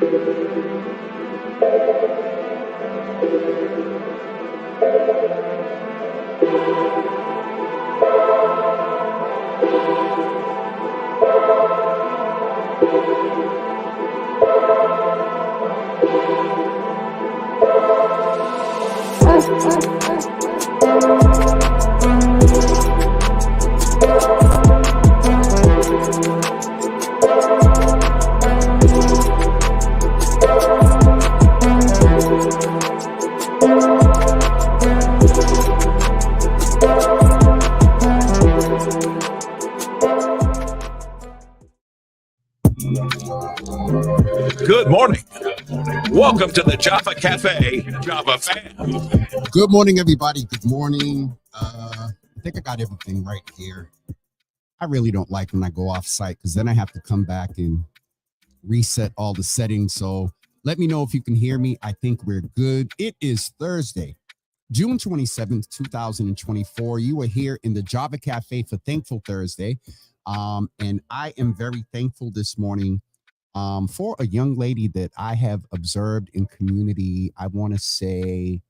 Good morning. Welcome to the Java Cafe, Java fam. Good morning, everybody. Good morning. I think I got everything right here. I really don't like when I go off site because then I have to come back and reset all the settings. So let me know if you can hear me. I think we're good. It is Thursday, June 27th, 2024. You are here in the Java Cafe for Thankful Thursday. And I am very thankful this morning for a young lady that I have observed in community. I want to say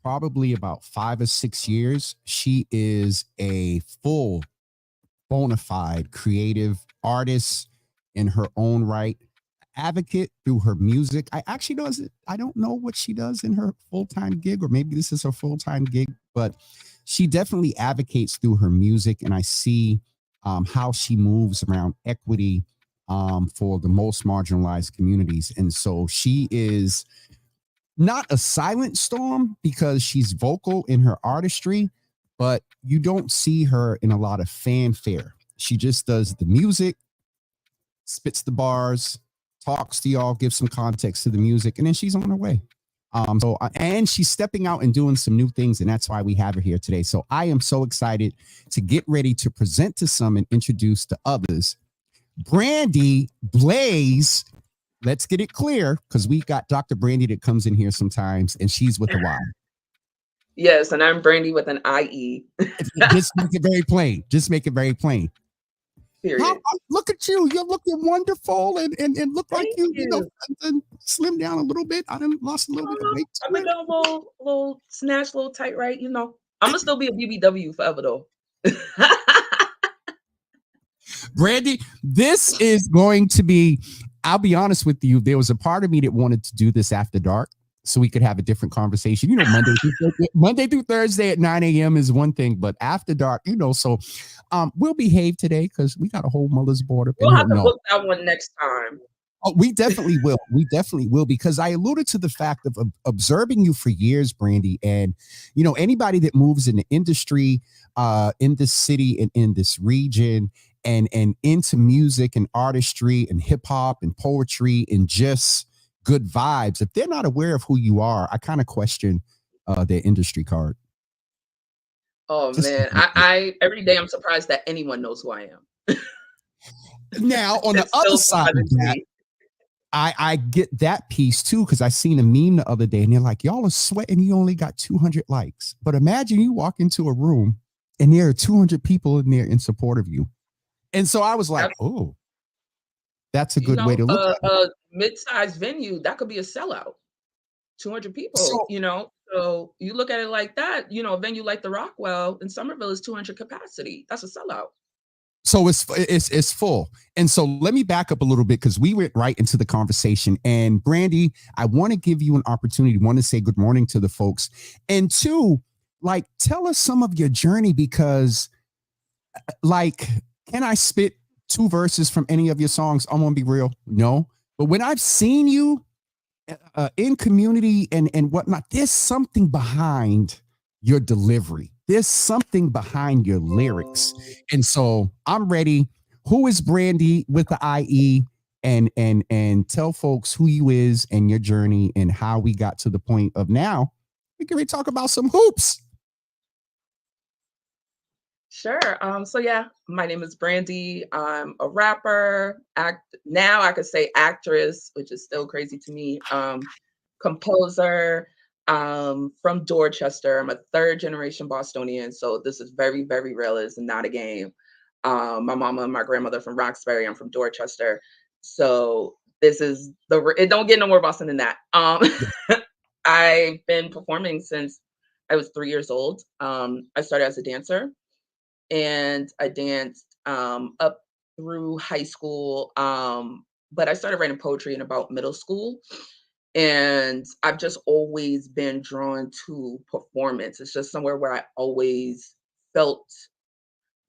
probably about 5 or 6 years. She is a full bona fide creative artist in her own right, advocate through her music. I don't know what she does in her full-time gig, or maybe this is her full-time gig, but she definitely advocates through her music. And I see how she moves around equity for the most marginalized communities. And so she is not a silent storm because she's vocal in her artistry, but you don't see her in a lot of fanfare. She just does the music, spits the bars, talks to y'all, gives some context to the music, and then she's on her way. And she's stepping out and doing some new things, and that's why we have her here today. So I am so excited to get ready to present to some and introduce to others. Brandie Blaze. Let's get it clear, because we got Dr. Brandie that comes in here sometimes, and she's with a Y. Yes, and I'm Brandie with an IE. Just make it very plain. Just make it very plain. Look at you. You're looking wonderful and look like you know, slim down a little bit. I done lost a little bit of weight. I've been a little snatched, a little tight, right? You know, I'm going to still be a BBW forever, though. Brandie, this is going to be, I'll be honest with you, there was a part of me that wanted to do this after dark so we could have a different conversation. You know, Monday through Thursday at 9 a.m. is one thing, but after dark, you know, so we'll behave today because we got a whole mother's board up. We'll have to book that one next time. Oh, we definitely will. We definitely will, because I alluded to the fact of observing you for years, Brandie, and, you know, anybody that moves in the industry, in this city and in this region, and into music and artistry and hip hop and poetry and just good vibes, if they're not aware of who you are, I kind of question their industry card. Oh man, I every day I'm surprised that anyone knows who I am. Now on the other side of that, I get that piece too, because I seen a meme the other day and they're like, y'all are sweating, you only got 200 likes. But imagine you walk into a room and there are 200 people in there in support of you. And so I was like, oh, that's a good way to look at it. A mid-sized venue, that could be a sellout. 200 people, you know? So you look at it like that, you know, a venue like the Rockwell in Somerville is 200 capacity. That's a sellout. So it's full. And so let me back up a little bit, because we went right into the conversation. And Brandie, I want to give you an opportunity, one, to say good morning to the folks. And two, like, tell us some of your journey, because like, can I spit 2 verses from any of your songs? I'm gonna be real. No. But when I've seen you in community and whatnot, there's something behind your delivery. There's something behind your lyrics. And so I'm ready. Who is Brandie with the IE? And tell folks who you is and your journey and how we got to the point of now we can talk about some hoops. Sure. So yeah, my name is Brandie. I'm a rapper, now I could say actress, which is still crazy to me. Composer, from Dorchester. I'm a 3rd generation Bostonian, so this is very, very real. It's not a game. My mama and my grandmother from Roxbury. I'm from Dorchester. So this is it don't get no more Boston than that. I've been performing since I was 3 years old. I started as a dancer, and I danced up through high school. But I started writing poetry in about middle school. And I've just always been drawn to performance. It's just somewhere where I always felt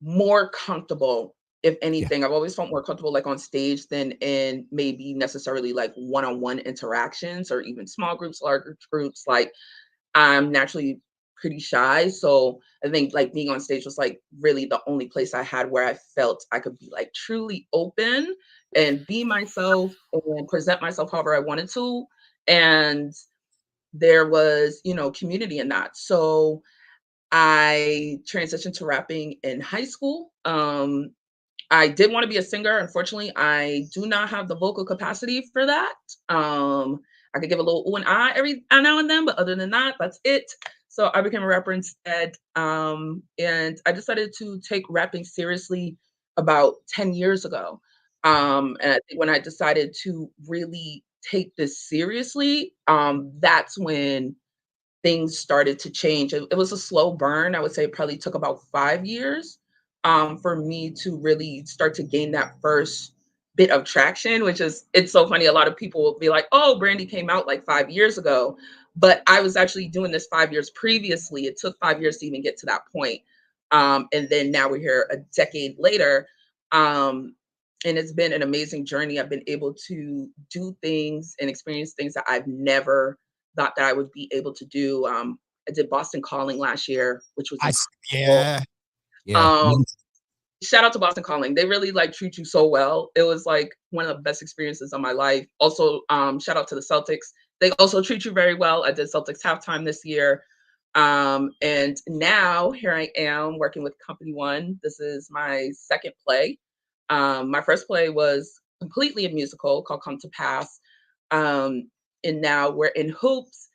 more comfortable. If Yeah. anything, I've always felt more comfortable like on stage than in maybe necessarily like one-on-one interactions or even small groups, larger groups. Like I'm naturally pretty shy. So I think like being on stage was like really the only place I had where I felt I could be like truly open and be myself and present myself however I wanted to. And there was, community in that. So I transitioned to rapping in high school. I did want to be a singer. Unfortunately, I do not have the vocal capacity for that. I could give a little ooh and ah every now and then, but other than that, that's it. So I became a rapper instead. And I decided to take rapping seriously about 10 years ago. And I think when I decided to really take this seriously, that's when things started to change. It was a slow burn. I would say it probably took about 5 years for me to really start to gain that first bit of traction, which is, it's so funny. A lot of people will be like, oh, Brandie came out like 5 years ago. But I was actually doing this 5 years previously. It took 5 years to even get to that point. And then now we're here a decade later. And it's been an amazing journey. I've been able to do things and experience things that I've never thought that I would be able to do. I did Boston Calling last year, which was incredible. Yeah. Yeah. Um, Shout out to Boston Calling. They really like treat you so well. It was like one of the best experiences of my life. Also, shout out to the Celtics. They also treat you very well. I did Celtics halftime this year. And now here I am working with Company One. This is my second play. My first play was completely a musical called Come to Pass. And now we're in hoops,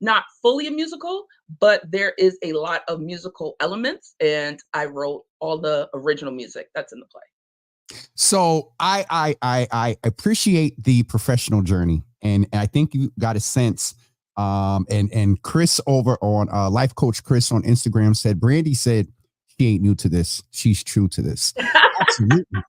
not fully a musical, but there is a lot of musical elements. And I wrote all the original music that's in the play. So I appreciate the professional journey, and I think you got a sense. And Chris over on Life Coach Chris on Instagram said Brandie said she ain't new to this. She's true to this. Absolutely.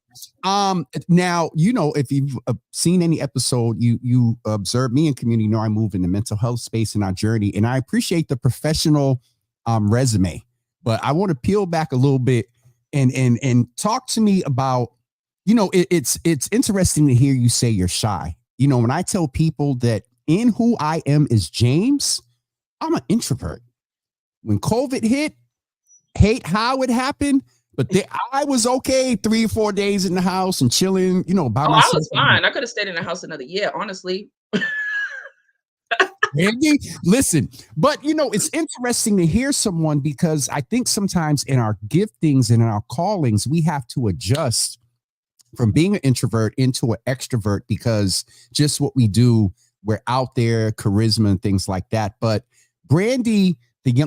Now, if you've seen any episode, you observe me and community, I move in the mental health space in our journey, and I appreciate the professional resume, but I want to peel back a little bit and talk to me about, it's interesting to hear you say you're shy. When I tell people that in who I am is James, I'm an introvert. When COVID hit, hate how it happened, but I was okay 3 or 4 days in the house and chilling, by myself. I was fine. I could have stayed in the house another year, honestly. Randy, listen, but it's interesting to hear someone, because I think sometimes in our giftings and in our callings, we have to adjust from being an introvert into an extrovert, because just what we do, we're out there, charisma and things like that. But Brandie,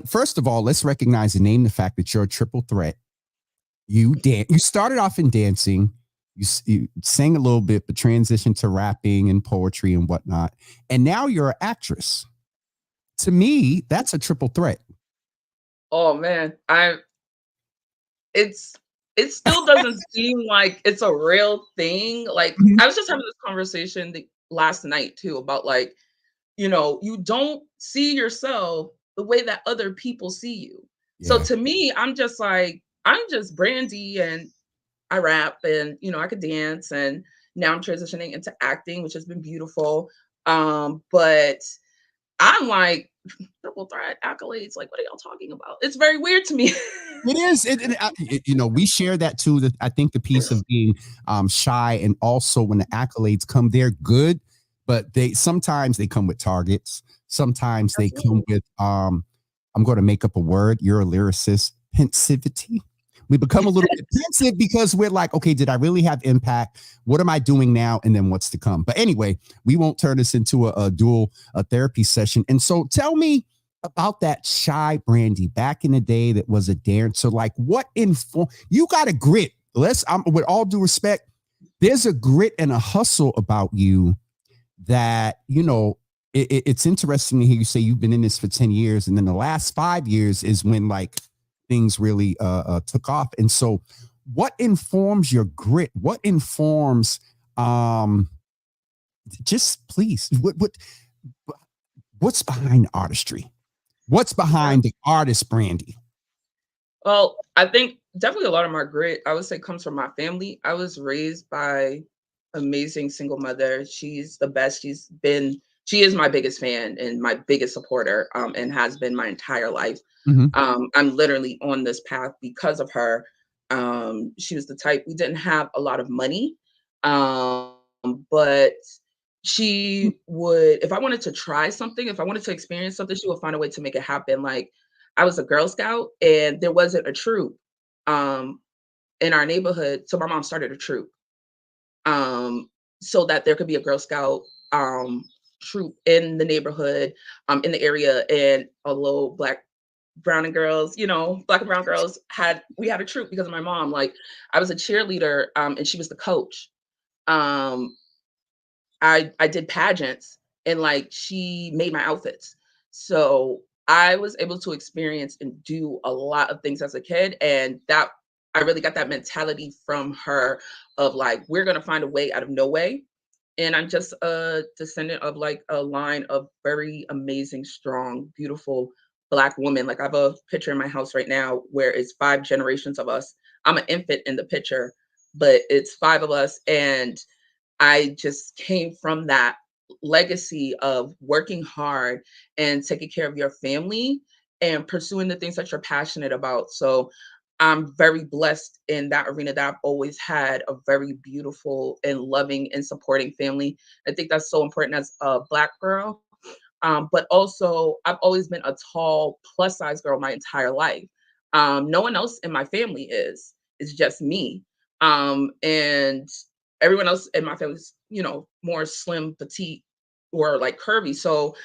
first of all, let's recognize and name the fact that you're a triple threat. You started off in dancing, you sang a little bit, but transitioned to rapping and poetry and whatnot. And now you're an actress. To me, that's a triple threat. Oh man, it still doesn't seem like it's a real thing. Like I was just having this conversation last night too about like, you don't see yourself the way that other people see you. Yeah. So to me, I'm just Brandie, and I rap, and I could dance, and now I'm transitioning into acting, which has been beautiful. But I'm like, triple threat accolades. Like, what are y'all talking about? It's very weird to me. It is. We share that too. That I think the piece of being shy, and also when the accolades come, they're good, but sometimes they come with targets. Sometimes they come with I'm going to make up a word. You're a lyricist. Pensivity. We become a little bit pensive because we're like, okay, did I really have impact? What am I doing now? And then what's to come? But anyway, we won't turn this into a dual therapy session. And so tell me about that shy Brandie back in the day that was a dancer. Like, what you got a grit. With all due respect, there's a grit and a hustle about you that, it's interesting to hear you say you've been in this for 10 years. And then the last 5 years is when like things really took off. And so what informs your grit? What informs, just please, what's behind artistry? What's behind the artist, Brandie? Well, I think definitely a lot of my grit, I would say, comes from my family. I was raised by amazing single mother. She's the best. She is my biggest fan and my biggest supporter, and has been my entire life. Mm-hmm. I'm literally on this path because of her. She was the type, we didn't have a lot of money, but she would, if I wanted to try something, if I wanted to experience something, she would find a way to make it happen. Like, I was a Girl Scout and there wasn't a troop um, in our neighborhood. So my mom started a troop so that there could be a Girl Scout troop in the neighborhood, in the area. And although brown and girls, black and brown girls we had a troop because of my mom. Like, I was a cheerleader, and she was the coach. Um, I did pageants and like she made my outfits. So I was able to experience and do a lot of things as a kid. And that I really got that mentality from her of like, we're gonna find a way out of no way. And I'm just a descendant of like a line of very amazing, strong, beautiful Black women. Like, I have a picture in my house right now where it's 5 generations of us. I'm an infant in the picture, but it's 5 of us. And I just came from that legacy of working hard and taking care of your family and pursuing the things that you're passionate about. So I'm very blessed in that arena that I've always had a very beautiful and loving and supporting family. I think that's so important as a Black girl. But also, I've always been a tall, plus size girl my entire life. No one else in my family is. It's just me. And everyone else in my family is, more slim, petite, or like curvy. So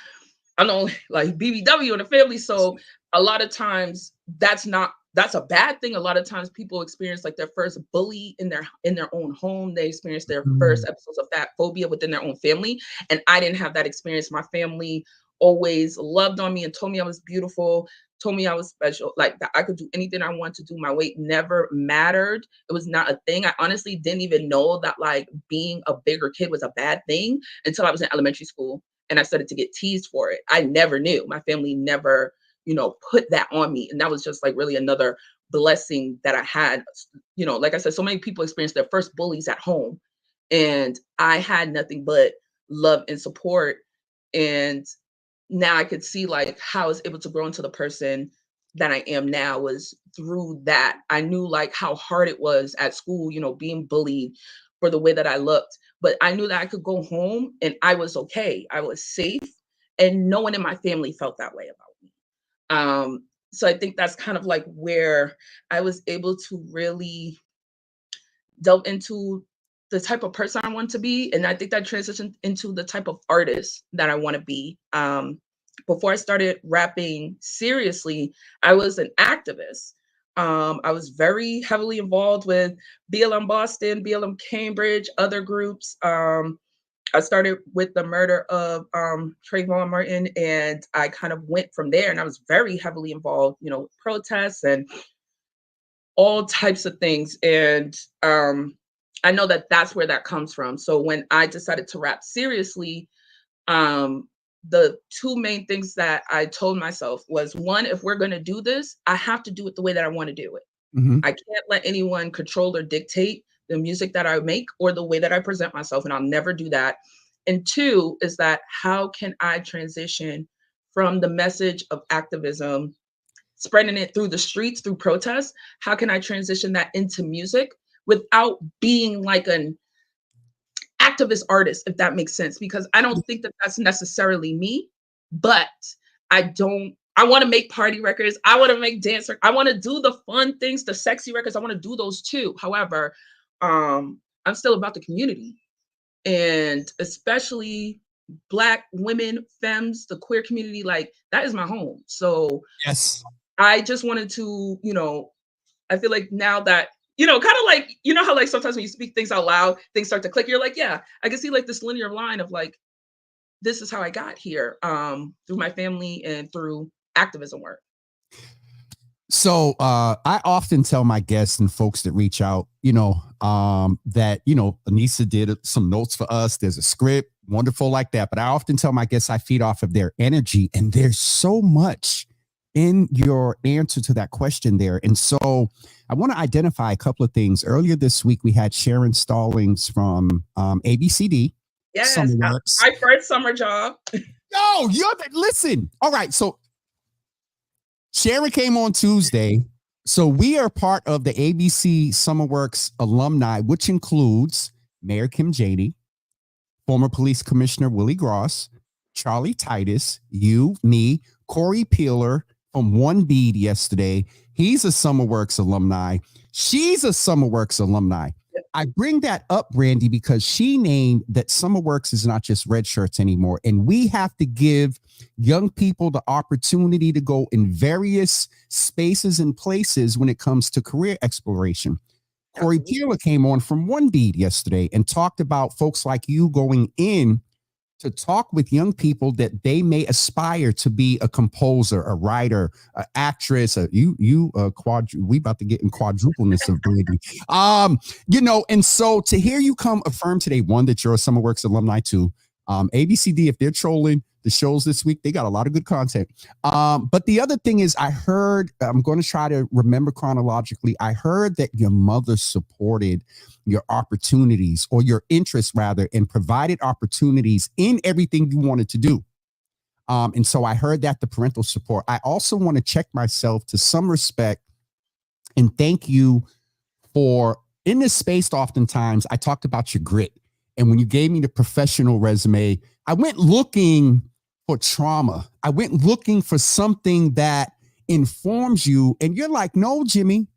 I'm the only like BBW in the family. So a lot of times that's a bad thing. A lot of times people experience like their first bully in their own home. They experience their first episodes of fat phobia within their own family. And I didn't have that experience. My family always loved on me and told me I was beautiful, told me I was special, like that I could do anything I wanted to do. My weight never mattered. It was not a thing. I honestly didn't even know that like being a bigger kid was a bad thing until I was in elementary school and I started to get teased for it. I never knew. My family never, put that on me. And that was just like really another blessing that I had. Like I said, so many people experience their first bullies at home. And I had nothing but love and support. And now I could see like how I was able to grow into the person that I am now was through that. I knew like how hard it was at school, being bullied for the way that I looked. But I knew that I could go home and I was okay. I was safe. And no one in my family felt that way about me. So I think that's kind of like where I was able to really delve into the type of person I want to be. And I think that transitioned into the type of artist that I want to be. Before I started rapping seriously, I was an activist. I was very heavily involved with BLM Boston, BLM Cambridge, other groups. I started with the murder of Trayvon Martin, and I kind of went from there. And I was very heavily involved, protests and all types of things. And I know that that's where that comes from. So when I decided to rap seriously, the two main things that I told myself was, one, if we're going to do this, I have to do it the way that I want to do it. Mm-hmm. I can't let anyone control or dictate the music that I make or the way that I present myself, and I'll never do that. And two is that how can I transition from the message of activism, spreading it through the streets, through protests? How can I transition that into music without being like an activist artist, if that makes sense? Because I don't think that that's necessarily me, but I want to make party records. I want to make dance. I want to do the fun things, the sexy records. I want to do those too. However, I'm still about the community, and especially Black women, femmes, the queer community. Like, that is my home. So Yes. I just wanted to, I feel like now that, kind of like, how like sometimes when you speak things out loud, things start to click. You're like, yeah, I can see like this linear line of like, this is how I got here, through my family and through activism work. So I often tell my guests and folks that reach out, that, Anissa did some notes for us. There's a script, wonderful like that. But I often tell my guests I feed off of their energy. And there's so much in your answer to that question there. And so I want to identify a couple of things. Earlier this week, we had Sharon Stallings from ABCD. Yes, my first summer job. No, listen. All right. So Sharon came on Tuesday. So we are part of the ABC SummerWorks alumni, which includes Mayor Kim Janey, former police commissioner Willie Gross, Charlie Titus, you, me, Corey Peeler from One Bead yesterday. He's a SummerWorks alumni. She's a SummerWorks alumni. I bring that up, Brandie, because she named that SummerWorks is not just red shirts anymore. And we have to give young people the opportunity to go in various spaces and places when it comes to career exploration. Corey Peeler came on from One Bead yesterday and talked about folks like you going in to talk with young people that they may aspire to be a composer, a writer, an actress, we about to get in quadrupleness of Brandie. And so to hear you come affirm today, one, that you're a SummerWorks alumni too. ABCD, if they're trolling the shows this week, they got a lot of good content. But the other thing is, I'm going to try to remember chronologically. I heard that your mother supported your opportunities, or your interests rather, and provided opportunities in everything you wanted to do. And so I heard that, the parental support. I also want to check myself to some respect and thank you for, in this space, oftentimes I talked about your grit. And when you gave me the professional resume, I went looking for trauma. I went looking for something that informs you. And you're like, no, Jimmy,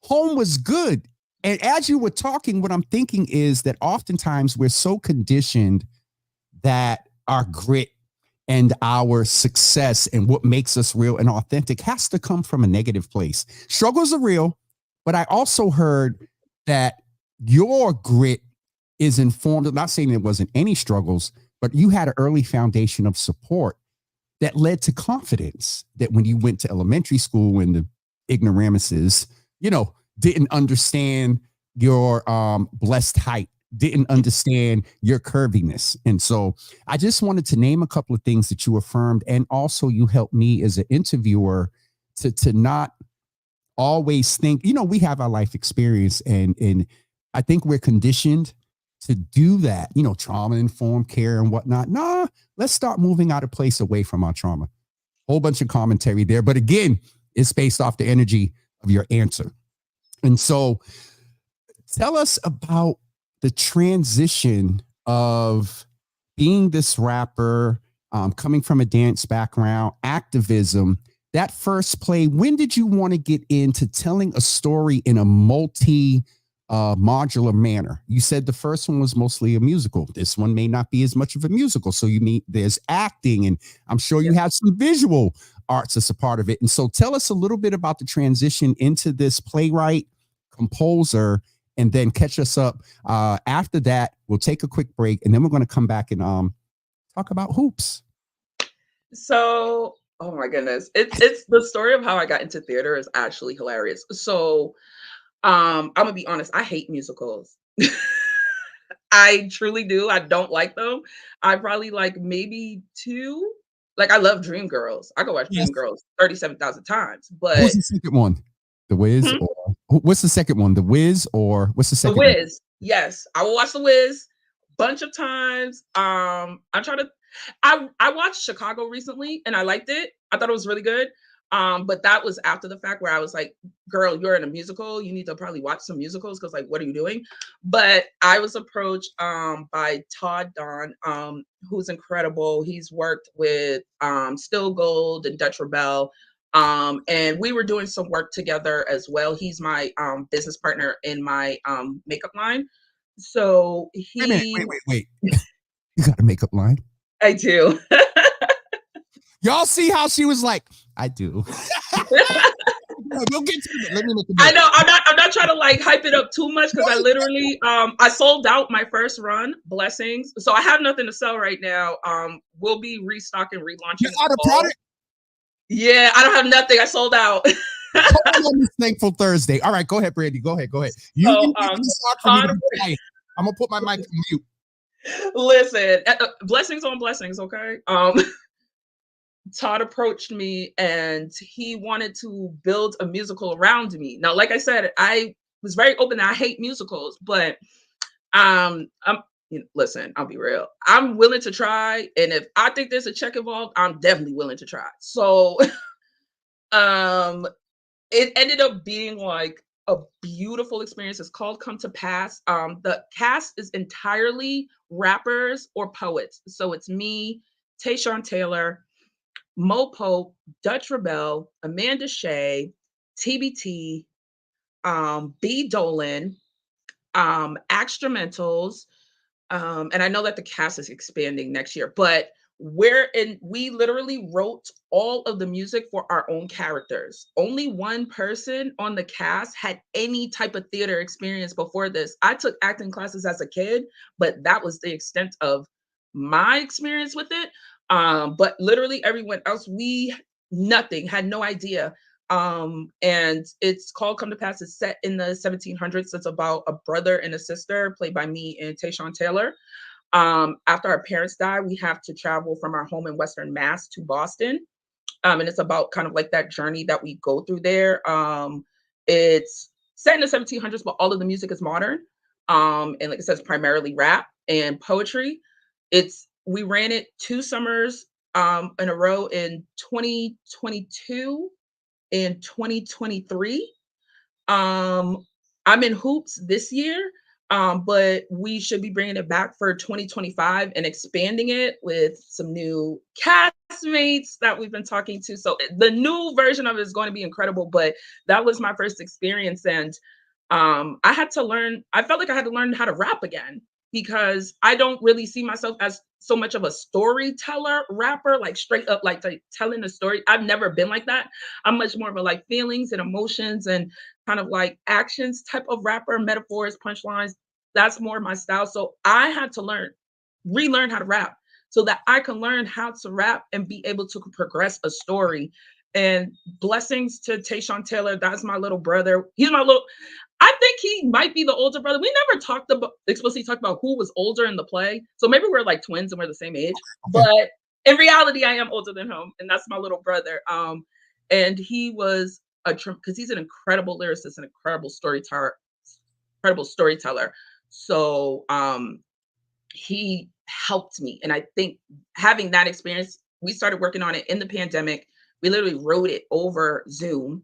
home was good. And as you were talking, what I'm thinking is that oftentimes we're so conditioned that our grit and our success and what makes us real and authentic has to come from a negative place. Struggles are real, but I also heard that your grit is informed. I'm not saying there wasn't any struggles, but you had an early foundation of support that led to confidence, that when you went to elementary school and the ignoramuses, didn't understand your blessed height, didn't understand your curviness. And so I just wanted to name a couple of things that you affirmed. And also you helped me as an interviewer to not always think, we have our life experience. And I think we're conditioned to do that, trauma-informed care and whatnot. Nah, let's start moving out of place away from our trauma. Whole bunch of commentary there. But again, it's based off the energy of your answer. And so tell us about the transition of being this rapper, coming from a dance background, activism, that first play. When did you want to get into telling a story in a modular manner? You said the first one was mostly a musical. This one may not be as much of a musical. So there's acting, and I'm sure you have some visual arts as a part of it. And so tell us a little bit about the transition into this playwright, composer, and then catch us up. After that, we'll take a quick break, and then we're going to come back and talk about hoops. So, oh my goodness. It's the story of how I got into theater is actually hilarious. So I'm gonna be honest, I hate musicals. I truly do. I don't like them. I probably like maybe two. Like, I love Dreamgirls. I go watch Dreamgirls 37,000 times. But who's the second one? The Wiz? Or what's the second one? The Wiz, or what's the second one? The Wiz. One? Yes. I will watch The Wiz bunch of times. I watched Chicago recently and I liked it. I thought it was really good. But that was after the fact where I was like, girl, you're in a musical. You need to probably watch some musicals because, like, what are you doing? But I was approached by Todd Don, who's incredible. He's worked with Still Gold and Dutch Rebel. And we were doing some work together as well. He's my business partner in my makeup line. So Wait. You got a makeup line? I do. Y'all see how she was like, I do. we'll get to it. Let me make a I note. know I'm not trying to like hype it up too much because I literally I sold out my first run, blessings. So I have nothing to sell right now. We'll be restocking, relaunching You're in the out of fall. product. Yeah, I don't have nothing. I sold out. Hold on this Thankful Thursday. All right, go ahead, Brandie. Go ahead. You So, make this hard for me to be quiet. I'm gonna put my mic on mute. listen, blessings on blessings, okay? Todd approached me and he wanted to build a musical around me. Now, like I said, I was very open that I hate musicals, but listen, I'll be real. I'm willing to try, and if I think there's a check involved, I'm definitely willing to try. So, um, it ended up being like a beautiful experience. It's called Come to Pass. The cast is entirely rappers or poets. So it's me, Tayshawn Taylor, Mo Pope, Dutch Rebel, Amanda Shea, TBT, B Dolan, Axtramentals, and I know that the cast is expanding next year, but we literally wrote all of the music for our own characters. Only one person on the cast had any type of theater experience before this. I took acting classes as a kid, but that was the extent of my experience with it. But literally everyone else, we nothing, had no idea. And it's called Come to Pass. It's set in the 1700s. It's about a brother and a sister, played by me and Tayshawn Taylor. After our parents die, we have to travel from our home in Western Mass to Boston. And it's about kind of like that journey that we go through there. It's set in the 1700s, but all of the music is modern. And like I said, it's primarily rap and poetry. We ran it 2 summers in a row in 2022 and 2023. I'm in hoops this year, but we should be bringing it back for 2025 and expanding it with some new castmates that we've been talking to. So the new version of it is going to be incredible, but that was my first experience. And I felt like I had to learn how to rap again because I don't really see myself as so much of a storyteller rapper, like straight up, like telling a story. I've never been like that. I'm much more of a like feelings and emotions and kind of like actions type of rapper, metaphors, punchlines. That's more my style. So I had to relearn how to rap so that I can learn how to rap and be able to progress a story. And blessings to Tayshawn Taylor. That's my little brother. I think he might be the older brother. We never explicitly talked about who was older in the play. So maybe we're like twins and we're the same age. Okay. But in reality, I am older than him. And that's my little brother. And he was because he's an incredible lyricist and incredible storyteller. So he helped me. And I think having that experience, we started working on it in the pandemic. We literally wrote it over Zoom.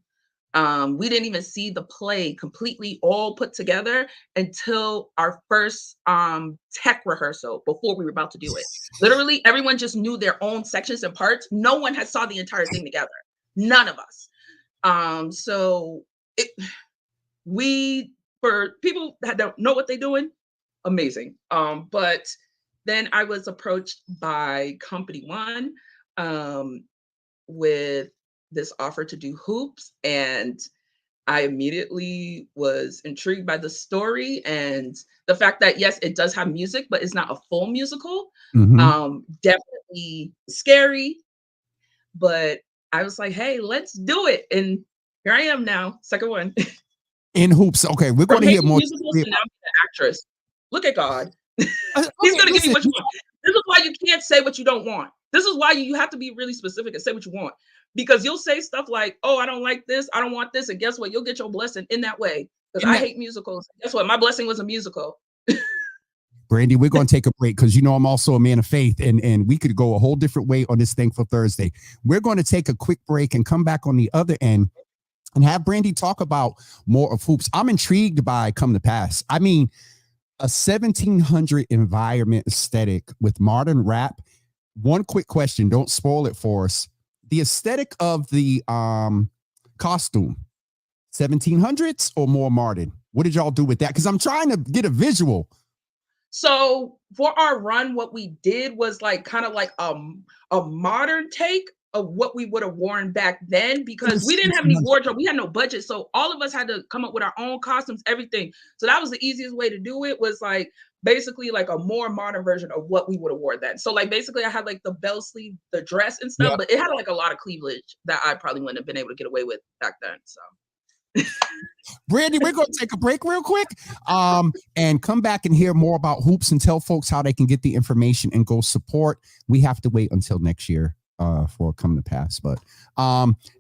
We didn't even see the play completely all put together until our first tech rehearsal before we were about to do it. Literally, everyone just knew their own sections and parts. No one had saw the entire thing together. None of us. For people that don't know what they're doing, amazing. But then I was approached by Company One with this offer to do hoops, and I immediately was intrigued by the story and the fact that yes, it does have music, but it's not a full musical. Definitely scary, but I was like, hey, let's do it. And here I am now, second one. In hoops. Okay, we're going to hear more. Musicals and now I'm an actress. Look at God. He's going to give you what you want. This is why you can't say what you don't want. This is why you have to be really specific and say what you want. Because you'll say stuff like, oh, I don't like this. I don't want this. And guess what? You'll get your blessing in that way. Because I hate musicals. Guess what? My blessing was a musical. Brandie, we're going to take a break because you know I'm also a man of faith, and we could go a whole different way on this Thankful Thursday. We're going to take a quick break and come back on the other end and have Brandie talk about more of hoops. I'm intrigued by Come to Pass. I mean, a 1700 environment aesthetic with modern rap. One quick question, don't spoil it for us. The aesthetic of the costume, 1700s or more modern? What did y'all do with that? Because I'm trying to get a visual. So for our run, what we did was like kind of like a modern take of what we would have worn back then, because we didn't have any wardrobe. We had no budget. So all of us had to come up with our own costumes, everything. So that was the easiest way to do it, was like basically like a more modern version of what we would have worn then. So like basically I had like the bell sleeve, the dress and stuff, but it had like a lot of cleavage that I probably wouldn't have been able to get away with back then. So Brandie, we're going to take a break real quick and come back and hear more about hoops and tell folks how they can get the information and go support. We have to wait until next year for come to pass, but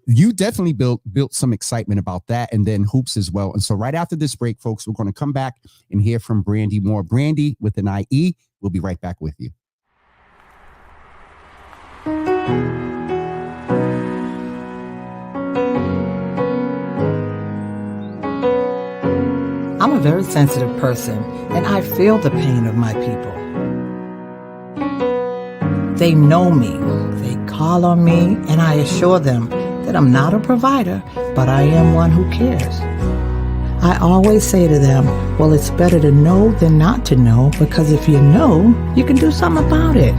you definitely built some excitement about that, and then hoops as well. And so right after this break, folks, we're going to come back and hear from Brandie more. Brandie with an IE. We'll be right back with you. I'm a very sensitive person, and I feel the pain of my people. They know me, they call on me, and I assure them that I'm not a provider, but I am one who cares. I always say to them, well, it's better to know than not to know, because if you know, you can do something about it.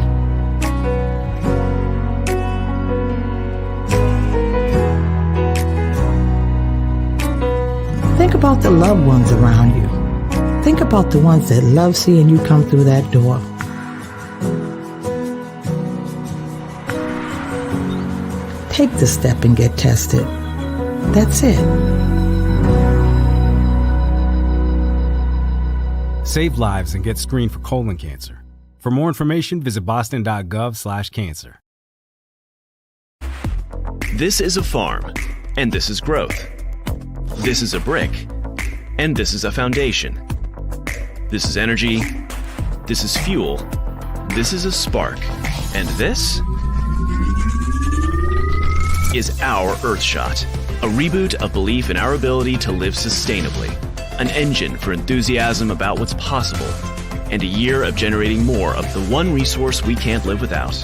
Think about the loved ones around you. Think about the ones that love seeing you come through that door. Take the step and get tested. That's it. Save lives and get screened for colon cancer. For more information, visit boston.gov/cancer. This is a farm, and this is growth. This is a brick, and this is a foundation. This is energy, this is fuel, this is a spark, and this is our Earthshot, a reboot of belief in our ability to live sustainably, an engine for enthusiasm about what's possible, and a year of generating more of the one resource we can't live without: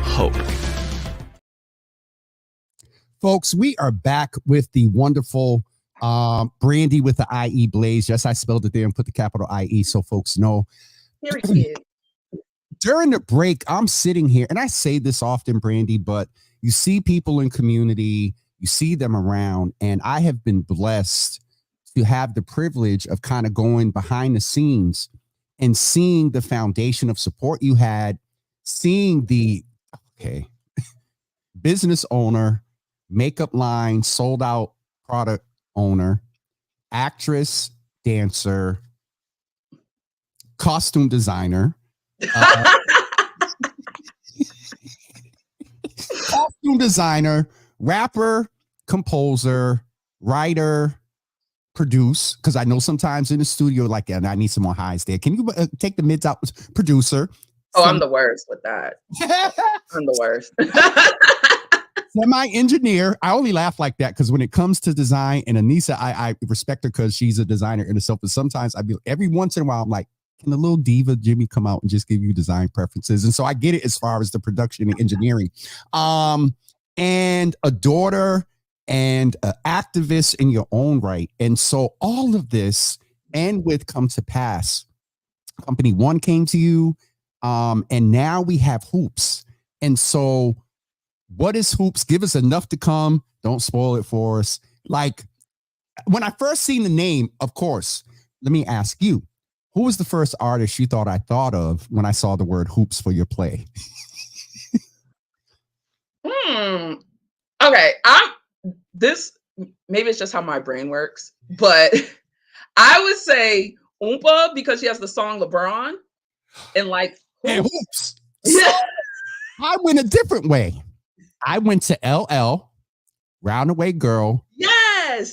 hope. Folks, we are back with the wonderful Brandie with the IE Blaze. Yes, I spelled it there and put the capital IE so folks know. During the break, I'm sitting here, and I say this often, Brandie, but you see people in community, you see them around, and I have been blessed to have the privilege of kind of going behind the scenes and seeing the foundation of support you had, seeing the business owner, makeup line, sold out product owner, actress, dancer, costume designer, rapper, composer, writer, produce, because I know sometimes in the studio, like, and I need some more highs there. Can you take the mids out? Producer. Oh, I'm the worst with that. I'm the worst. Semi-engineer. I only laugh like that because when it comes to design, and Anissa, I respect her because she's a designer in herself. But sometimes every once in a while, I'm like, can the little diva Jimmy come out and just give you design preferences? And so I get it as far as the production and engineering. And a daughter and an activist in your own right. And so all of this and with come to pass, Company One came to you, and now we have Hoops. And so what is Hoops? Give us enough to come. Don't spoil it for us. Like, when I first seen the name, of course, let me ask you, who was the first artist you thought I thought of when I saw the word Hoops for your play? Okay, maybe it's just how my brain works, but I would say Oompa because she has the song LeBron and like Hoops. So I went a different way. I went to LL, Roundaway Girl. Yes.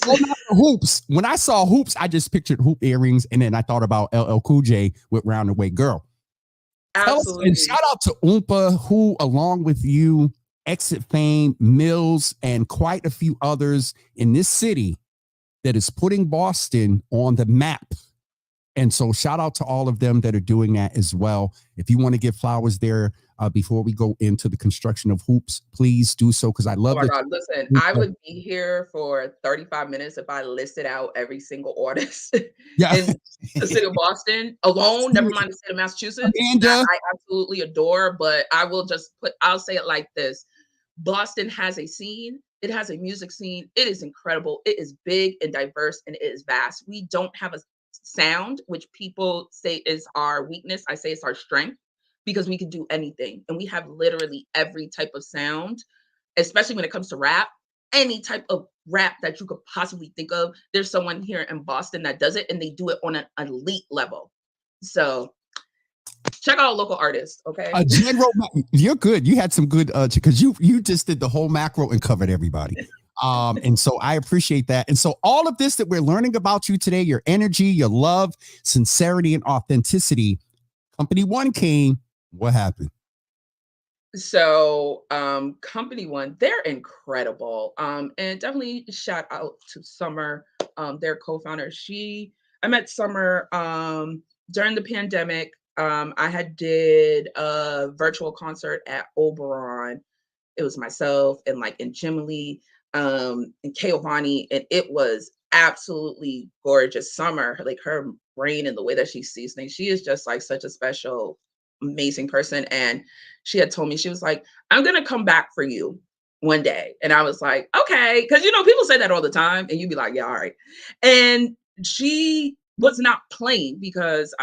Hoops. When I saw Hoops, I just pictured hoop earrings, and then I thought about LL Cool J with Roundaway Girl. Absolutely. And shout out to Oompa, who, along with you, Exit Fame, Mills, and quite a few others in this city that is putting Boston on the map. And so shout out to all of them that are doing that as well. If you want to give flowers there before we go into the construction of Hoops, please do so, because I love it. Oh my God, listen, I would be here for 35 minutes if I listed out every single artist in the city of Boston alone, never mind the state of Massachusetts. I absolutely adore, but I'll say it like this. Boston has a scene. It has a music scene. It is incredible. It is big and diverse, and it is vast. We don't have a sound, which people say is our weakness. I say it's our strength because we can do anything. And we have literally every type of sound, especially when it comes to rap. Any type of rap that you could possibly think of, there's someone here in Boston that does it, and they do it on an elite level. So check out local artists, okay? You're good. You had some good because you just did the whole macro and covered everybody. And so I appreciate that. And so all of this that we're learning about you today, your energy, your love, sincerity, and authenticity. Company One came. What happened? So Company One, they're incredible. And definitely shout out to Summer, their co-founder. I met Summer during the pandemic. I had did a virtual concert at Oberon. It was myself and Jim Lee and Keovani, and it was absolutely gorgeous. Summer, like her brain and the way that she sees things, she is just like such a special, amazing person. And she had told me, she was like, I'm gonna come back for you one day. And I was like, okay, because people say that all the time, and you'd be like, yeah, all right. And she was not playing because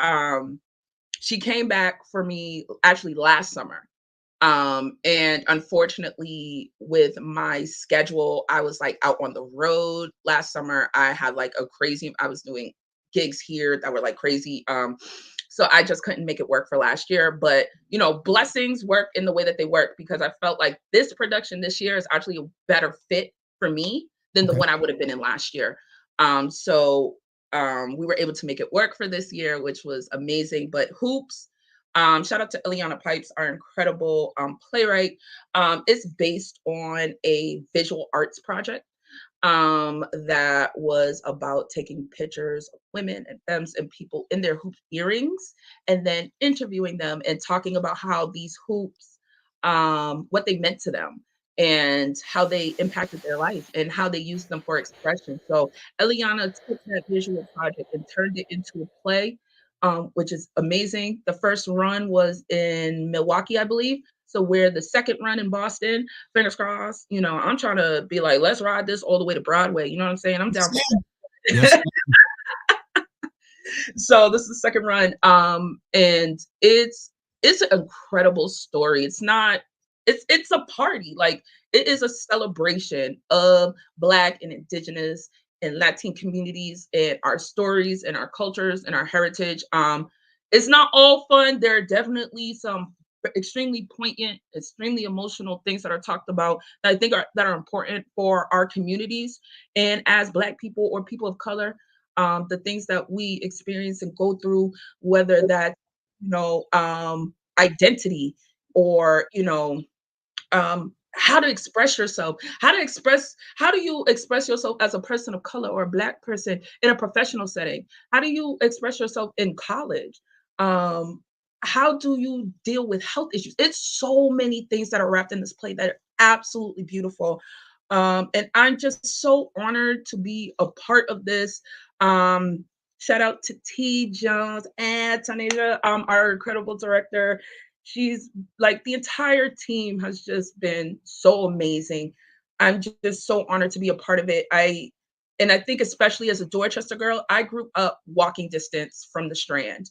she came back for me actually last summer. And unfortunately, with my schedule, I was out on the road last summer. I had I was doing gigs here that were crazy. So I just couldn't make it work for last year. But, blessings work in the way that they work, because I felt like this production this year is actually a better fit for me than the one I would have been in last year. So we were able to make it work for this year, which was amazing. But Hoops, shout out to Ileana Pipes, our incredible playwright. It's based on a visual arts project that was about taking pictures of women and femmes and people in their hoop earrings, and then interviewing them and talking about how these hoops, what they meant to them, and how they impacted their life and how they used them for expression. So Eliana took that visual project and turned it into a play, which is amazing. The first run was in Milwaukee, I believe. So we're the second run in Boston, fingers crossed. I'm trying to be like, let's ride this all the way to Broadway. You know what I'm saying? I'm down for that. Yes. So this is the second run. And it's an incredible story. It's a party. It is a celebration of Black and Indigenous and Latine communities and our stories and our cultures and our heritage. It's not all fun. There are definitely some extremely poignant, extremely emotional things that are talked about that I think are important for our communities. And as Black people or people of color, the things that we experience and go through, whether that's, identity or, how to express yourself, how do you express yourself as a person of color or a Black person in a professional setting? How do you express yourself in college? How do you deal with health issues? It's so many things that are wrapped in this play that are absolutely beautiful. And I'm just so honored to be a part of this. Shout out to T. Jones and Tanisha, our incredible director. She's the entire team has just been so amazing. I'm just so honored to be a part of it. I think especially as a Dorchester girl, I grew up walking distance from the Strand.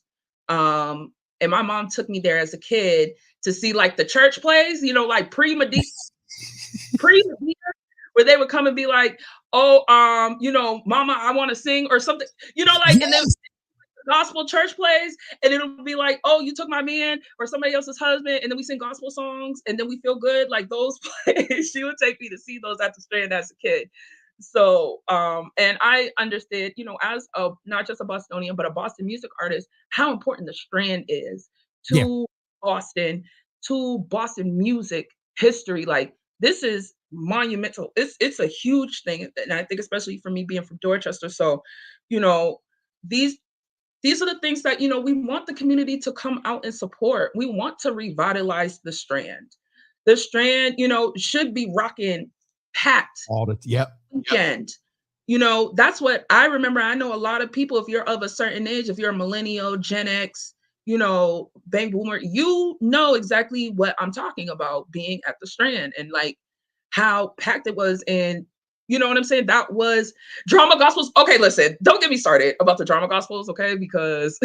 And my mom took me there as a kid to see the church plays, pre-Medina, where they would come and be like, oh, mama, I want to sing or something, and then gospel church plays, and it'll be like, oh, you took my man or somebody else's husband, and then we sing gospel songs, and then we feel good, those plays. She would take me to see those at the Strand as a kid. So, and I understood, as not just a Bostonian, but a Boston music artist, how important the Strand is to Boston, to Boston music history. This is monumental. It's a huge thing. And I think especially for me being from Dorchester. So, these are the things that, we want the community to come out and support. We want to revitalize the Strand. The Strand, should be rocking packed. Weekend. That's what I remember. I know a lot of people, if you're of a certain age, if you're a millennial, Gen X, baby boomer, you know exactly what I'm talking about being at the Strand. And how packed it was. And you know what I'm saying? That was drama gospels. Okay, listen, don't get me started about the drama gospels, okay? Because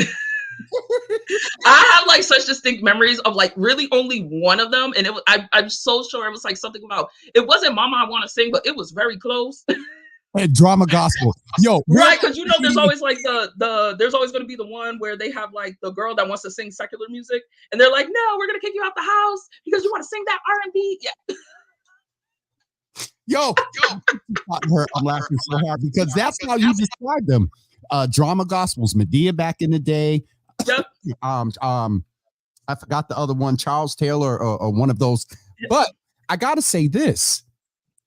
I have like such distinct memories of like really only one of them. And it was, I'm so sure it was like something about, it wasn't Mama I Want to Sing, but it was very close. And drama gospel. Yo, right, because you know there's always like there's always going to be the one where they have like the girl that wants to sing secular music, and they're like, no, we're gonna kick you out the house because you want to sing that R&B. Yeah. Yo, I'm laughing so hard because that's how you describe them. Drama gospels, Medea back in the day. Yep. I forgot the other one, Charles Taylor or one of those. But I gotta say this.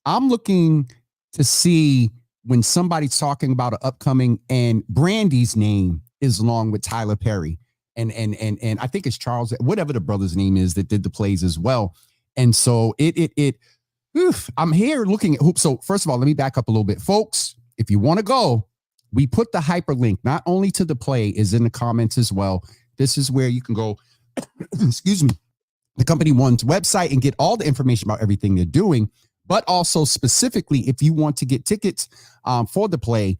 I'm looking to see when somebody's talking about an upcoming, and Brandie's name is along with Tyler Perry. And I think it's Charles, whatever the brother's name is that did the plays as well. And so I'm here looking at hoops. So first of all, let me back up a little bit. Folks, if you want to go, we put the hyperlink not only to the play is in the comments as well. This is where you can go, excuse me, the Company One's website and get all the information about everything they're doing, but also specifically if you want to get tickets for the play,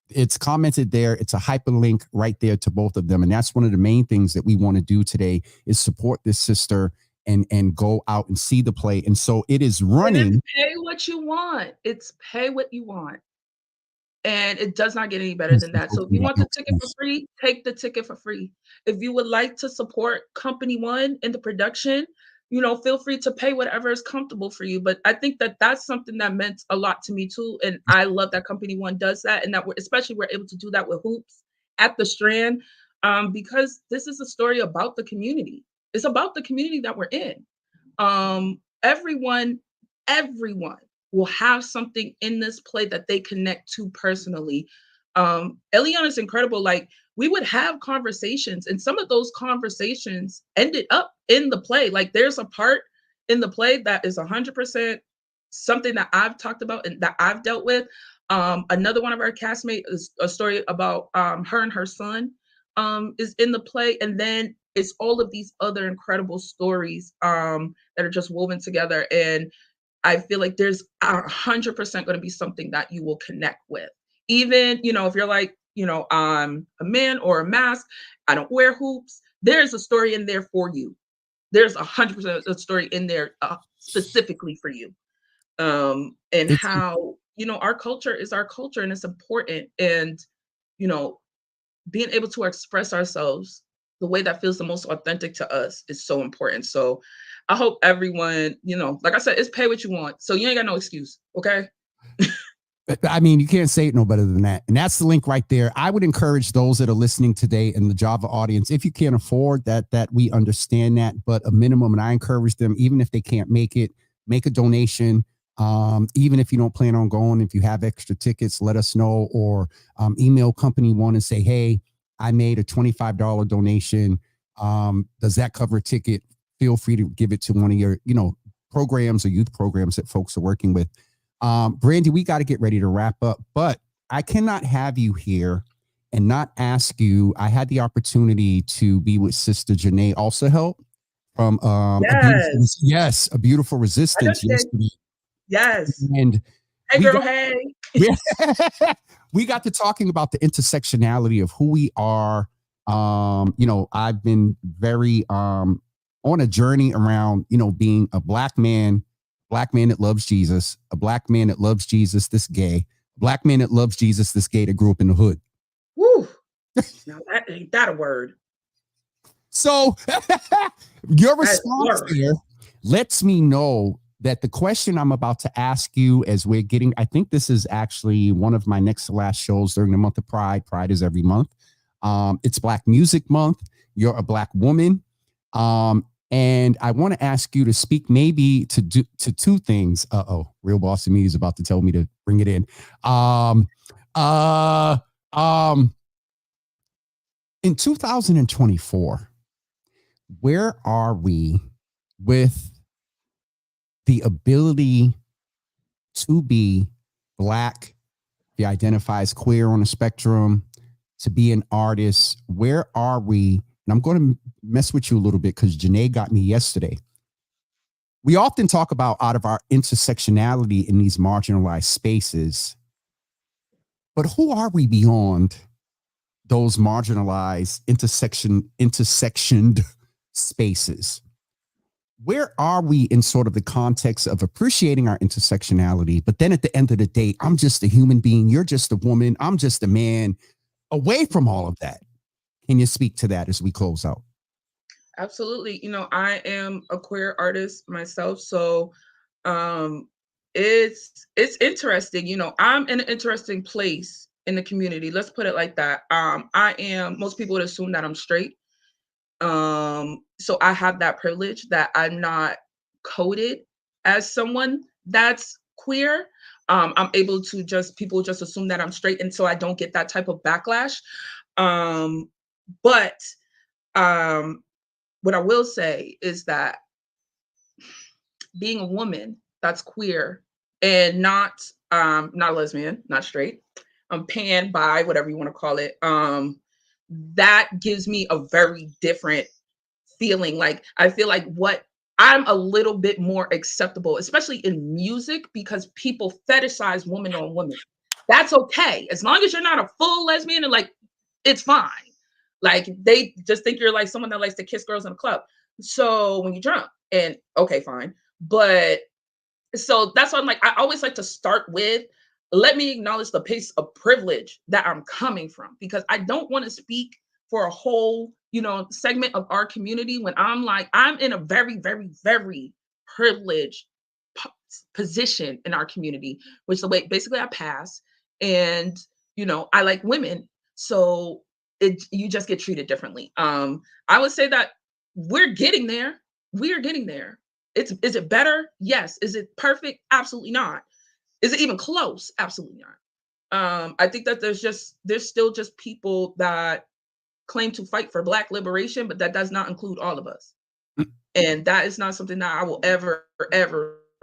it's commented there. It's a hyperlink right there to both of them. And that's one of the main things that we want to do today is support this sister and go out and see the play. And so it is running. It's pay what you want. It's pay what you want. And it does not get any better than that. So if you want the ticket for free, take the ticket for free. If you would like to support Company One in the production, you know, feel free to pay whatever is comfortable for you. But I think that that's something that meant a lot to me too. And I love that Company One does that. And that especially we're able to do that with Hoops at the Strand because this is a story about the community. It's about the community that we're in. Everyone will have something in this play that they connect to personally. Eliana is incredible. Like we would have conversations and some of those conversations ended up in the play. Like there's a part in the play that is 100% something that I've talked about and that I've dealt with. Another one of our castmates is a story about her and her son is in the play. And then it's all of these other incredible stories that are just woven together. And I feel like there's 100% going to be something that you will connect with. Even, you know, if you're like, you know, I'm a man or a mask, I don't wear hoops. There's a story in there for you. There's 100% a story in there specifically for you. And how, you know, our culture is our culture and it's important. And, you know, being able to express ourselves the way that feels the most authentic to us is so important. So I hope everyone, you know, like I said, it's pay what you want. So you ain't got no excuse. Okay. I mean, you can't say it no better than that. And that's the link right there. I would encourage those that are listening today in the Java audience, if you can't afford that we understand that, but a minimum, and I encourage them, even if they can't make it, make a donation. Even if you don't plan on going, if you have extra tickets, let us know, or email Company One and say, hey, I made a $25 donation. Does that cover a ticket? Feel free to give it to one of your, you know, programs or youth programs that folks are working with. Brandie, we got to get ready to wrap up, but I cannot have you here and not ask you. I had the opportunity to be with Sister Janae also help from A Beautiful Resistance yesterday. Yes. And hey girl, hey. We got to talking about the intersectionality of who we are. You know, I've been very on a journey around, you know, being a black man that loves Jesus, a black man that loves Jesus, this gay, black man that loves Jesus, this gay that grew up in the hood. Woo. Now that ain't that a word. So your response here lets me know that the question I'm about to ask you as we're getting, I think this is actually one of my next to last shows during the month of Pride. Pride is every month. It's Black Music Month. You're a Black woman. And I want to ask you to speak maybe to two things. Real Boston Media is about to tell me to bring it in. In 2024, where are we with the ability to be Black, be identified as queer on the spectrum, to be an artist? Where are we? And I'm going to mess with you a little bit because Janae got me yesterday. We often talk about out of our intersectionality in these marginalized spaces, but who are we beyond those marginalized intersectioned spaces? Where are we in sort of the context of appreciating our intersectionality? But then at the end of the day, I'm just a human being. You're just a woman. I'm just a man. Away from all of that. Can you speak to that as we close out? Absolutely. I am a queer artist myself, so it's interesting. I'm in an interesting place in the community. Let's put it like that. Most people would assume that I'm straight. So I have that privilege that I'm not coded as someone that's queer. I'm able to people just assume that I'm straight, and so I don't get that type of backlash. But what I will say is that being a woman that's queer and not a lesbian, not straight, pan, bi, whatever you want to call it, that gives me a very different feeling. Like, I feel like I'm a little bit more acceptable, especially in music, because people fetishize woman on woman. That's okay. As long as you're not a full lesbian, and like, it's fine. Like, they just think you're like someone that likes to kiss girls in a club. So when you drunk, and okay, fine. But so that's why I'm like, I always like to start with, let me acknowledge the place of privilege that I'm coming from, because I don't want to speak for a whole, segment of our community when I'm like, I'm in a very, very, very privileged position in our community, which the way basically I pass, and I like women, so you just get treated differently. I would say that we're getting there. We are getting there. Is it better? Yes. Is it perfect? Absolutely not. Is it even close? Absolutely not. I think that there's still just people that claim to fight for Black liberation, but that does not include all of us. And that is not something that I will ever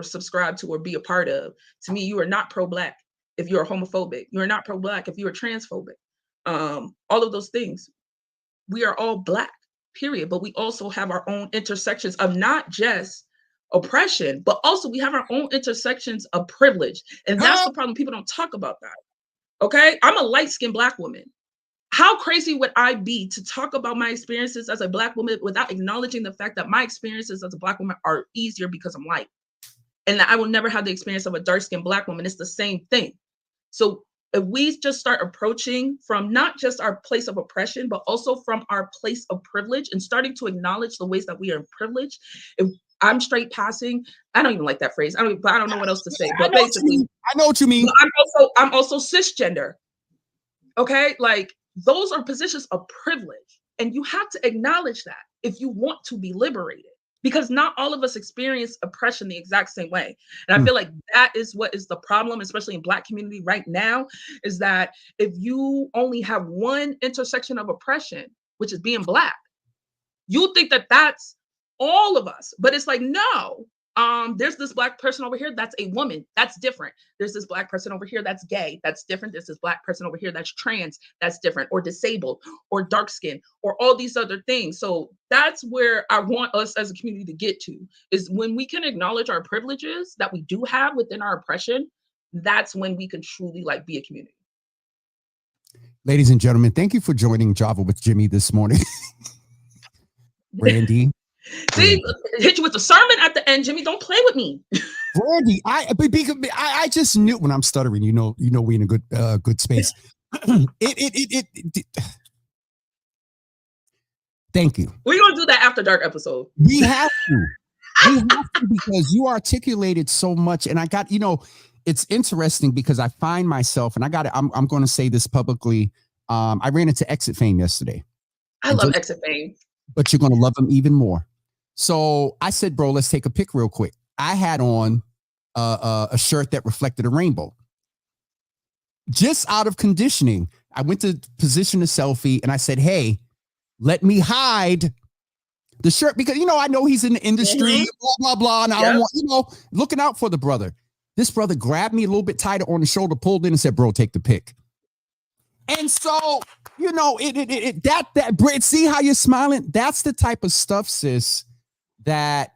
subscribe to or be a part of. To me, you are not pro-Black if you're homophobic. You are not pro-Black if you are transphobic. All of those things. We are all Black, period. But we also have our own intersections of not just oppression, but also we have our own intersections of privilege. And that's the problem. People don't talk about that. Okay? I'm a light-skinned Black woman. How crazy would I be to talk about my experiences as a Black woman without acknowledging the fact that my experiences as a Black woman are easier because I'm white, and that I will never have the experience of a dark-skinned Black woman? It's the same thing. So if we just start approaching from not just our place of oppression, but also from our place of privilege, and starting to acknowledge the ways that we are privileged. If I'm straight passing, I don't even like that phrase. I don't know what else to say. But basically, I know what you mean. I'm also cisgender. Okay, like, those are positions of privilege, and you have to acknowledge that if you want to be liberated, because not all of us experience oppression the exact same way. And I feel like that is what is the problem, especially in Black community right now, is that if you only have one intersection of oppression, which is being Black, you think that that's all of us. But it's like, no, there's this Black person over here that's a woman, that's different. There's this Black person over here that's gay, that's different. There's this Black person over here that's trans, that's different, or disabled, or dark skin, or all these other things. So that's where I want us as a community to get to, is when we can acknowledge our privileges that we do have within our oppression. That's when we can truly be a community. Ladies and gentlemen, thank you for joining Java with Jimmy this morning. Brandie. See, hit you with the sermon at the end, Jimmy. Don't play with me. Brandie, I just knew when I'm stuttering. You know, we in a good space. Thank you. We're gonna do that after dark episode. We have to. We have to, because you articulated so much, and I got, it's interesting because I find myself, and I'm going to say this publicly. I ran into Exit Fame yesterday. I love Exit Fame. But you're going to love them even more. So I said, bro, let's take a pic real quick. I had on a shirt that reflected a rainbow. Just out of conditioning, I went to position a selfie and I said, hey, let me hide the shirt, because, I know he's in the industry, blah, blah, blah. And I don't want, looking out for the brother. This brother grabbed me a little bit tighter on the shoulder, pulled in and said, bro, take the pic. And so, see how you're smiling? That's the type of stuff, sis, that,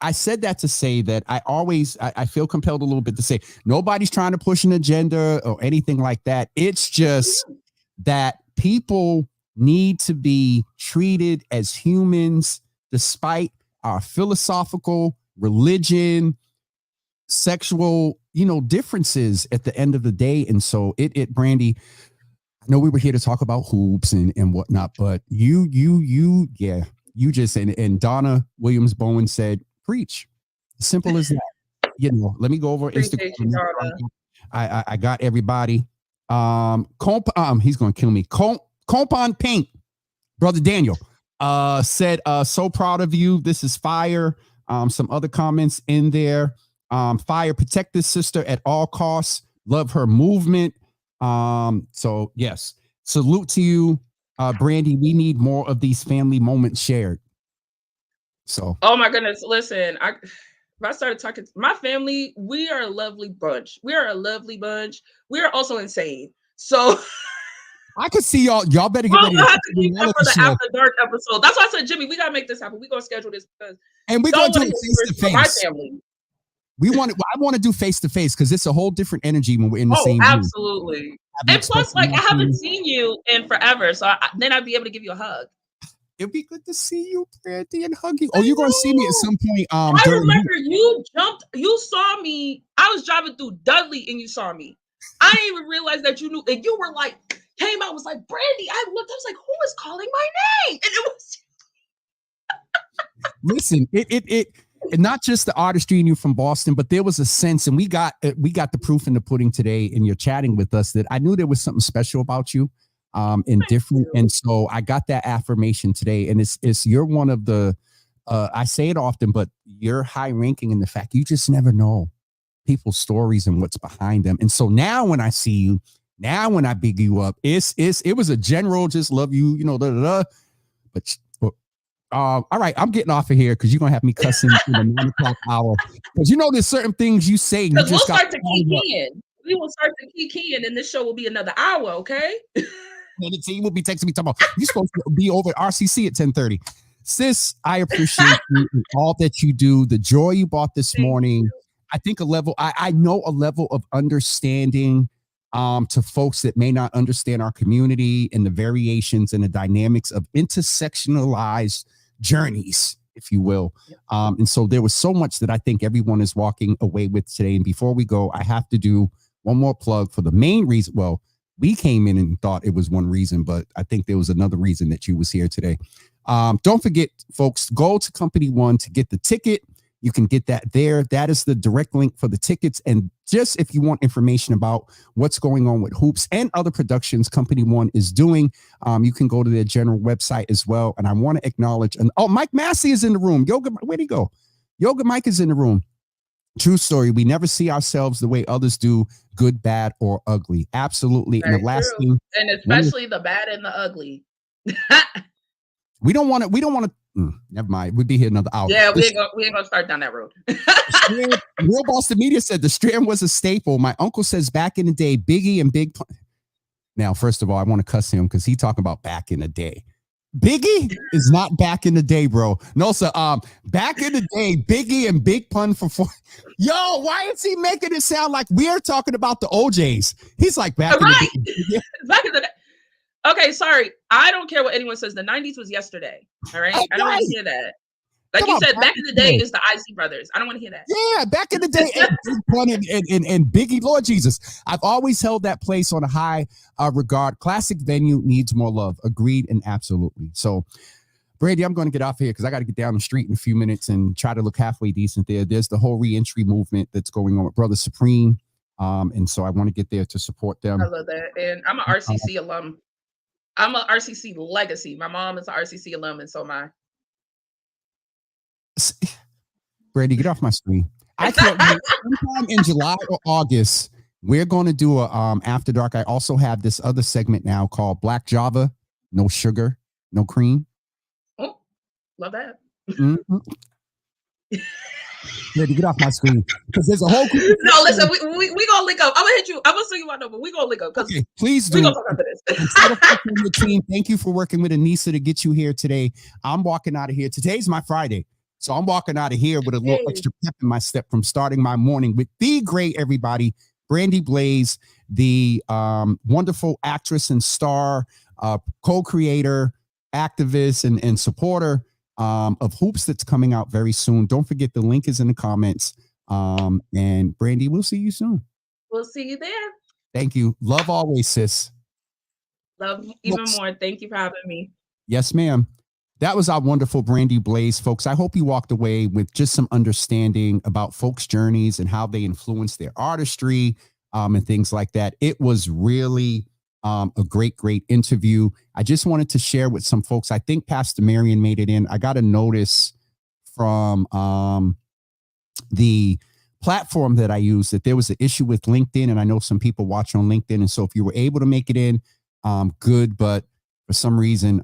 I said that to say that I feel compelled a little bit to say nobody's trying to push an agenda or anything like that. It's just that people need to be treated as humans despite our philosophical, religion, sexual, differences at the end of the day. And so Brandie, I know we were here to talk about hoops and whatnot, but you just, and Donna Williams Bowen said, preach. Simple as that. Let me go over Instagram. I got everybody. He's going to kill me. Comp on Paint, brother Daniel, said, so proud of you. This is fire. Some other comments in there. Fire, protect this sister at all costs. Love her movement. So yes, salute to you, Brandie. We need more of these family moments shared. So, oh my goodness, listen, if I started talking to my family, we are a lovely bunch. We are a lovely bunch. We are also insane. So I could see y'all. Y'all better get ready. We'll have to keep up for the After Dark episode. That's why I said, Jimmy, we gotta make this happen. We gonna schedule this and we're gonna do it face to face. My family. I want to do face to face because it's a whole different energy when we're in the same room. Absolutely. And plus, like, I haven't seen you in forever, so then I'd be able to give you a hug. It'd be good to see you, Brandie, and hug you. Oh, you're going to see me at some point. I remember you saw me. I was driving through Dudley and you saw me. I didn't even realize that you knew. And you were like, came out, was like, Brandie. I looked, I was like, who is calling my name? And it was. Listen, it not just the artistry in you from Boston, but there was a sense, and we got the proof in the pudding today in your chatting with us that I knew there was something special about you. And different. And so I got that affirmation today. And it's you're one of the I say it often, but you're high ranking in the fact you just never know people's stories and what's behind them. And so now when I see you, now when I big you up, it was a general just love you, But all right, I'm getting off of here because you're gonna have me cussing in the 9 o'clock hour. Because there's certain things you say. Because we'll start to key in. We will start to key in, and this show will be another hour, okay? And the team will be texting me talking about you're supposed to be over at RCC at 10:30. Sis, I appreciate you and all that you do. The joy you brought this morning. I think I know a level of understanding to folks that may not understand our community and the variations and the dynamics of intersectionalized journeys, if you will. And so there was so much that I think everyone is walking away with today. And before we go, I have to do one more plug for the main reason. Well, we came in and thought it was one reason, but I think there was another reason that you was here today. Don't forget, folks, go to Company One to get the ticket. You can get that there. That is the direct link for the tickets. And just if you want information about what's going on with Hoops and other productions Company One is doing, you can go to their general website as well. And I want to acknowledge, Mike Massey is in the room. Where'd he go? Yoga Mike is in the room. True story. We never see ourselves the way others do, good, bad, or ugly. Absolutely. Very and the last true. thing, and especially the bad and the ugly. we don't want to. Never mind. We'd be here another hour. Yeah, we ain't gonna start down that road. Real Boston Media said the Strand was a staple. My uncle says back in the day, Biggie and Big Pun. Now, first of all, I want to cuss him because he talking about back in the day. Biggie is not back in the day, bro. No, sir. Back in the day, Biggie and Big Pun for 4. Yo, why is he making it sound like we're talking about the OJs? He's like back in the day. Back in the day. Okay, sorry. I don't care what anyone says. The 90s was yesterday. All right. I don't want to hear that. Like you said, back in the day is the IC brothers. I don't want to hear that. Yeah, back in the day, Big Pun and Biggie, Lord Jesus. I've always held that place on a high regard. Classic venue needs more love. Agreed and absolutely. So, Brandie, I'm going to get off here because I got to get down the street in a few minutes and try to look halfway decent there. There's the whole reentry movement that's going on with Brother Supreme. And so I want to get there to support them. I love that. And I'm an RCC alum. I'm an RCC legacy. My mom is an RCC alum, and so am I. Brandie, get off my screen. I can't wait. Sometime in July or August, we're going to do a After Dark. I also have this other segment now called Black Java, no sugar, no cream. Oh, love that. Mm-hmm. Brandie, get off my screen because there's a whole. No, listen, we gonna link up. I'm gonna hit you. I'm gonna send you my number. We gonna link up. Okay, please do. We gonna talk after this. The team, thank you for working with Anissa to get you here today. I'm walking out of here. Today's my Friday. So I'm walking out of here with a little extra pep in my step from starting my morning with the great everybody, Brandie Blaze, the wonderful actress and star, co-creator, activist, and supporter of Hoops that's coming out very soon. Don't forget the link is in the comments. And Brandie, we'll see you soon. We'll see you there. Thank you. Love always, sis. Love even more. Thank you for having me. Yes, ma'am. That was our wonderful Brandie Blaze, folks. I hope you walked away with just some understanding about folks' journeys and how they influence their artistry and things like that. It was really a great interview. I just wanted to share with some folks. I think Pastor Marion made it in. I got a notice from the platform that I use that there was an issue with LinkedIn, and I know some people watch on LinkedIn. And so if you were able to make it in, good, but for some reason,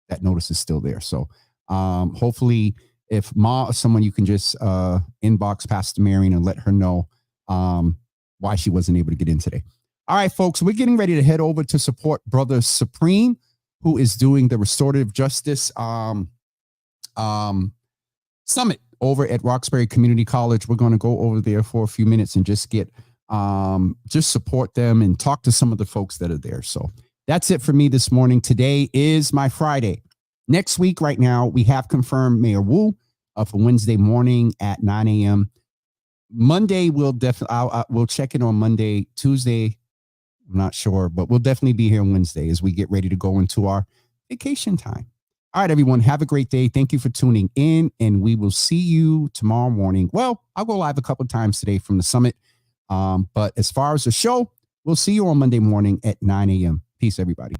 that notice is still there. So hopefully if Ma or someone, you can just inbox Pastor Marion and let her know why she wasn't able to get in today. All right, folks, we're getting ready to head over to support Brother Supreme, who is doing the Restorative Justice Summit over at Roxbury Community College. We're going to go over there for a few minutes and just get just support them and talk to some of the folks that are there. So that's it for me this morning. Today is my Friday. Next week, right now, we have confirmed Mayor Wu for Wednesday morning at 9 a.m. Monday, we'll definitely we'll check in on Monday. Tuesday, I'm not sure, but we'll definitely be here on Wednesday as we get ready to go into our vacation time. All right, everyone, have a great day. Thank you for tuning in, and we will see you tomorrow morning. Well, I'll go live a couple of times today from the summit, but as far as the show, we'll see you on Monday morning at 9 a.m. Peace, everybody.